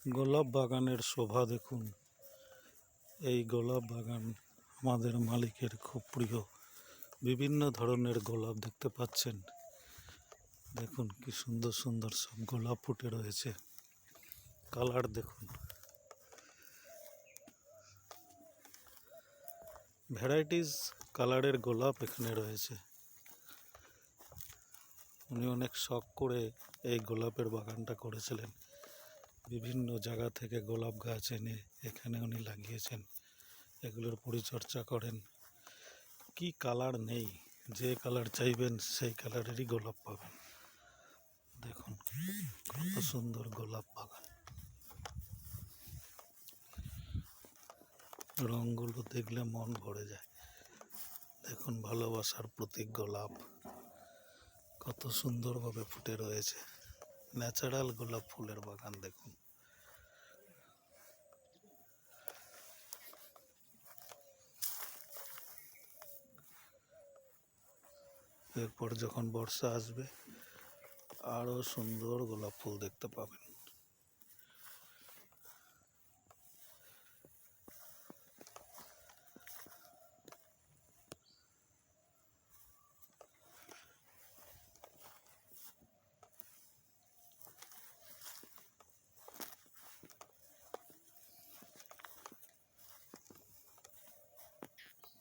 গোলাপ বাগানের শোভা দেখুন। এই গোলাপ বাগান আমাদের মালিকের খুব প্রিয়। বিভিন্ন ধরনের গোলাপ দেখতে পাচ্ছেন। দেখুন কি সুন্দর সুন্দর সব গোলাপ ফুটে রয়েছে। কালার দেখুন, ভ্যারাইটিস কালারের গোলাপ এখানে রয়েছে। উনি অনেক শখ করে এই গোলাপের বাগানটা করেছিলেন। বিভিন্ন জায়গা থেকে গোলাপ গাছ এনে এখানে উনি লাগিয়েছেন, এগুলোর পরিচর্যা করেন। কি কালার নেই, যে কালার চাইবেন সেই কালারেরই গোলাপ পাবেন। দেখুন কত সুন্দর গোলাপ বাগান, রঙগুলো দেখলে মন ভরে যায়। দেখুন ভালোবাসার প্রতীক গোলাপ কত সুন্দরভাবে ফুটে রয়েছে। ন্যাচারাল গোলাপ ফুলের বাগান দেখুন। এরপর যখন বর্ষা আসবে আরো সুন্দর গোলাপ ফুল দেখতে পাবেন।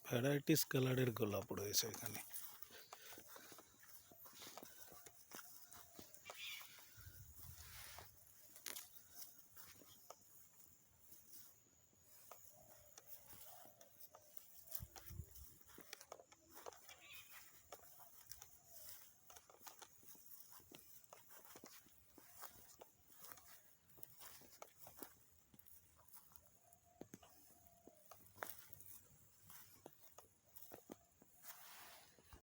ভ্যারাইটিস কালারের গোলাপ রয়েছে এখানে।